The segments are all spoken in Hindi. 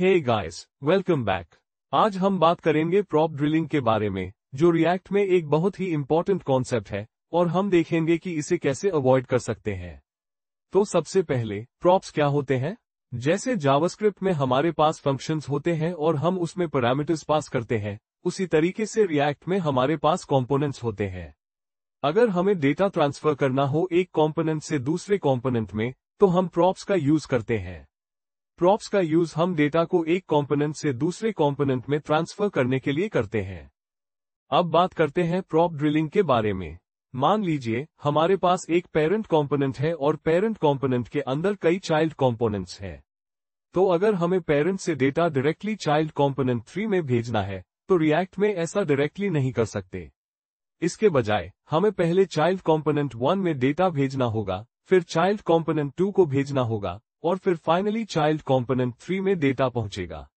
Hey guys, welcome back. आज हम बात करेंगे प्रॉप ड्रिलिंग के बारे में, जो रिएक्ट में एक बहुत ही इंपॉर्टेंट कॉन्सेप्ट है और हम देखेंगे कि इसे कैसे अवॉइड कर सकते हैं। तो सबसे पहले प्रॉप्स क्या होते हैं? जैसे जावास्क्रिप्ट में हमारे पास फंक्शंस होते हैं और हम उसमें पैरामीटर्स पास करते हैं, उसी तरीके से रिएक्ट में हमारे पास कंपोनेंट्स होते हैं। अगर हमें डेटा ट्रांसफर करना हो एक कंपोनेंट से दूसरे कंपोनेंट में, तो हम प्रॉप्स का यूज करते हैं। प्रॉप्स का यूज हम डेटा को एक कंपोनेंट से दूसरे कंपोनेंट में ट्रांसफर करने के लिए करते हैं। अब बात करते हैं प्रॉप ड्रिलिंग के बारे में। मान लीजिए हमारे पास एक पेरेंट कंपोनेंट है और पेरेंट कंपोनेंट के अंदर कई चाइल्ड कंपोनेंट्स हैं। तो अगर हमें पेरेंट से डेटा डायरेक्टली चाइल्ड कंपोनेंट 3 में भेजना है, तो रिएक्ट में ऐसा डायरेक्टली नहीं कर सकते। इसके बजाय हमें पहले चाइल्ड कंपोनेंट 1 में डेटा भेजना होगा, फिर चाइल्ड कंपोनेंट 2 को भेजना होगा और फिर फाइनली चाइल्ड कंपोनेंट 3 में डेटा पहुंचेगा।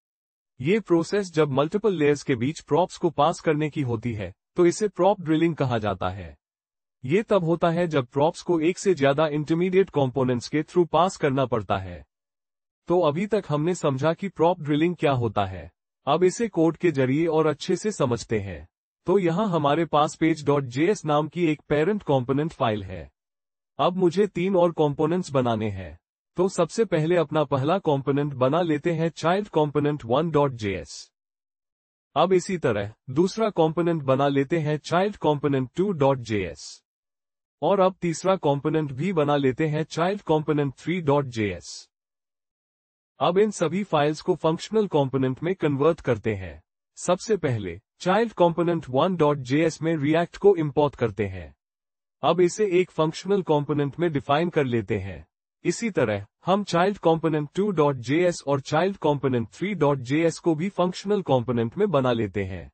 ये प्रोसेस जब मल्टीपल लेयर्स के बीच प्रॉप्स को पास करने की होती है, तो इसे प्रॉप ड्रिलिंग कहा जाता है। ये तब होता है जब प्रॉप्स को एक से ज्यादा इंटरमीडिएट कंपोनेंट्स के थ्रू पास करना पड़ता है। तो अभी तक हमने समझा कि प्रॉप ड्रिलिंग क्या होता है। अब इसे कोड के जरिए और अच्छे से समझते हैं। तो यहाँ हमारे पास page.js नाम की एक पेरेंट कंपोनेंट फाइल है। अब मुझे 3 और कंपोनेंट्स बनाने हैं। तो सबसे पहले अपना पहला कंपोनेंट बना लेते हैं चाइल्ड कंपोनेंट 1.js। अब इसी तरह दूसरा कंपोनेंट बना लेते हैं चाइल्ड कंपोनेंट 2.js। और अब तीसरा कंपोनेंट भी बना लेते हैं चाइल्ड कंपोनेंट 3.js। अब इन सभी फाइल्स को फंक्शनल कंपोनेंट में कन्वर्ट करते हैं। सबसे पहले चाइल्ड कंपोनेंट 1.js में रिएक्ट को इंपोर्ट करते हैं। अब इसे एक फंक्शनल कंपोनेंट में डिफाइन कर लेते हैं। इसी तरह हम चाइल्ड कंपोनेंट 2.js और चाइल्ड कंपोनेंट 3.js को भी फंक्शनल कंपोनेंट में बना लेते हैं।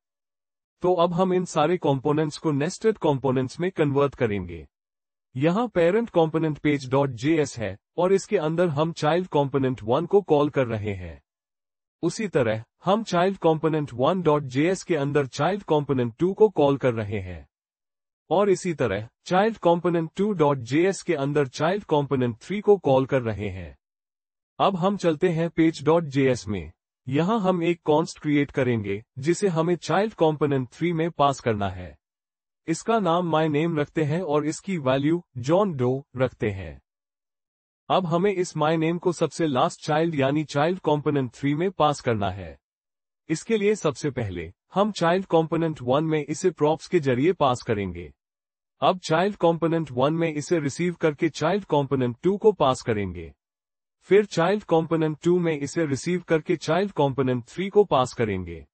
तो अब हम इन सारे कंपोनेंट्स को नेस्टेड कंपोनेंट्स में कन्वर्ट करेंगे। यहाँ पेरेंट कंपोनेंट page.js है और इसके अंदर हम चाइल्ड कंपोनेंट 1 को कॉल कर रहे हैं। उसी तरह हम चाइल्ड कंपोनेंट 1.js के अंदर चाइल्ड कंपोनेंट 2 को कॉल कर रहे हैं। और इसी तरह चाइल्ड कंपोनेंट 2.js के अंदर चाइल्ड कंपोनेंट 3 को कॉल कर रहे हैं। अब हम चलते हैं page.js में। यहाँ हम एक कॉन्स्ट क्रिएट करेंगे जिसे हमें चाइल्ड कंपोनेंट 3 में पास करना है। इसका नाम my name रखते हैं और इसकी वैल्यू जॉन डो रखते हैं। अब हमें इस my name को सबसे लास्ट चाइल्ड यानी चाइल्ड कंपोनेंट 3 में पास करना है। इसके लिए सबसे पहले हम चाइल्ड कंपोनेंट 1 में इसे प्रॉप्स के जरिए पास करेंगे। अब चाइल्ड कंपोनेंट 1 में इसे रिसीव करके चाइल्ड कंपोनेंट 2 को पास करेंगे। फिर चाइल्ड कंपोनेंट 2 में इसे रिसीव करके चाइल्ड कंपोनेंट 3 को पास करेंगे।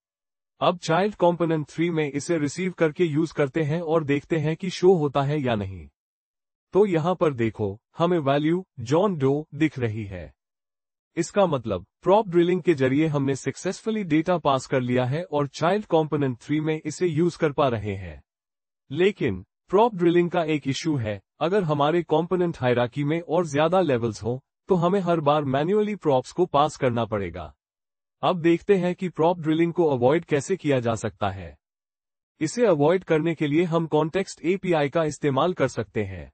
अब चाइल्ड कंपोनेंट 3 में इसे रिसीव करके यूज करते हैं और देखते हैं कि शो होता है या नहीं। तो यहाँ पर देखो, हमें वैल्यू जॉन डो दिख रही है। इसका मतलब प्रॉप ड्रिलिंग के जरिए हमने सक्सेसफुली डेटा पास कर लिया है और चाइल्ड कंपोनेंट 3 में इसे यूज कर पा रहे हैं। लेकिन प्रॉप ड्रिलिंग का एक इशू है, अगर हमारे कंपोनेंट हायरार्की में और ज्यादा लेवल्स हो, तो हमें हर बार मैन्युअली प्रॉप्स को पास करना पड़ेगा। अब देखते हैं कि प्रॉप ड्रिलिंग को अवॉइड कैसे किया जा सकता है। इसे अवॉइड करने के लिए हम कॉन्टेक्स्ट एपीआई का इस्तेमाल कर सकते हैं।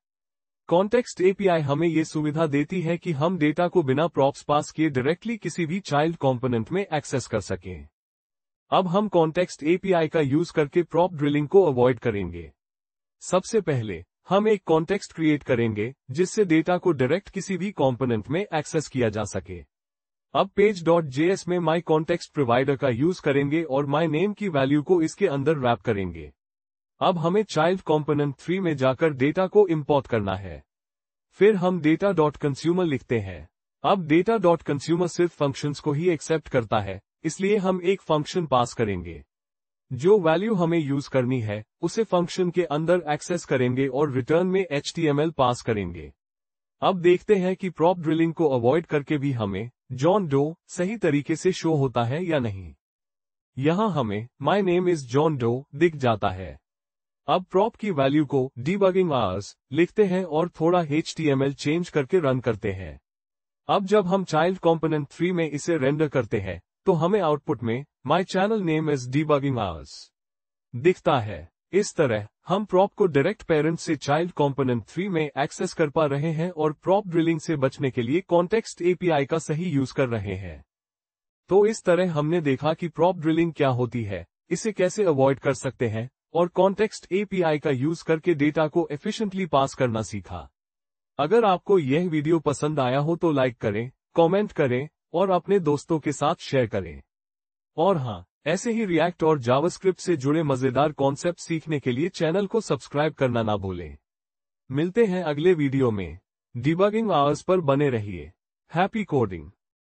कॉन्टेक्स्ट एपीआई हमें ये सुविधा देती है कि हम डेटा को बिना प्रॉप्स पास किए डायरेक्टली किसी भी चाइल्ड कंपोनेंट में एक्सेस कर सकें। अब हम कॉन्टेक्स्ट एपीआई का यूज करके प्रॉप ड्रिलिंग को अवॉइड करेंगे। सबसे पहले हम एक कॉन्टेक्स्ट क्रिएट करेंगे जिससे डेटा को डायरेक्ट किसी भी कंपोनेंट में एक्सेस किया जा सके। अब page.js में my context provider का यूज करेंगे और my name की वैल्यू को इसके अंदर रैप करेंगे। अब हमें चाइल्ड कंपोनेंट 3 में जाकर डेटा को इंपोर्ट करना है। फिर हम data.consumer लिखते हैं। अब data.consumer सिर्फ फंक्शंस को ही एक्सेप्ट करता है, इसलिए हम एक फंक्शन पास करेंगे। जो वैल्यू हमें यूज करनी है उसे फंक्शन के अंदर एक्सेस करेंगे और रिटर्न में HTML पास करेंगे। अब देखते हैं कि प्रॉप ड्रिलिंग को अवॉइड करके भी हमें जॉन डो सही तरीके से शो होता है या नहीं। यहाँ हमें my name is John Doe दिख जाता है। अब प्रॉप की वैल्यू को debugging hours लिखते हैं और थोड़ा HTML चेंज करके रन करते हैं। अब जब हम चाइल्ड कंपोनेंट 3 में इसे रेंडर करते हैं, तो हमें आउटपुट में My channel name is debugging hours दिखता है। इस तरह हम प्रॉप को डायरेक्ट पेरेंट से चाइल्ड कंपोनेंट 3 में एक्सेस कर पा रहे हैं और प्रॉप ड्रिलिंग से बचने के लिए कॉन्टेक्स्ट एपीआई का सही यूज कर रहे हैं। तो इस तरह हमने देखा कि प्रॉप ड्रिलिंग क्या होती है, इसे कैसे अवॉइड कर सकते हैं, और कॉन्टेक्स्ट एपीआई का यूज करके डेटा को एफिशिएंटली पास करना सीखा। अगर आपको यह वीडियो पसंद आया हो तो लाइक करें, कमेंट करें और अपने दोस्तों के साथ शेयर करें। और हाँ, ऐसे ही रिएक्ट और जावास्क्रिप्ट से जुड़े मजेदार कॉन्सेप्ट सीखने के लिए चैनल को सब्सक्राइब करना ना भूलें। मिलते हैं अगले वीडियो में। डिबगिंग आवर्स पर बने रहिए। Happy coding.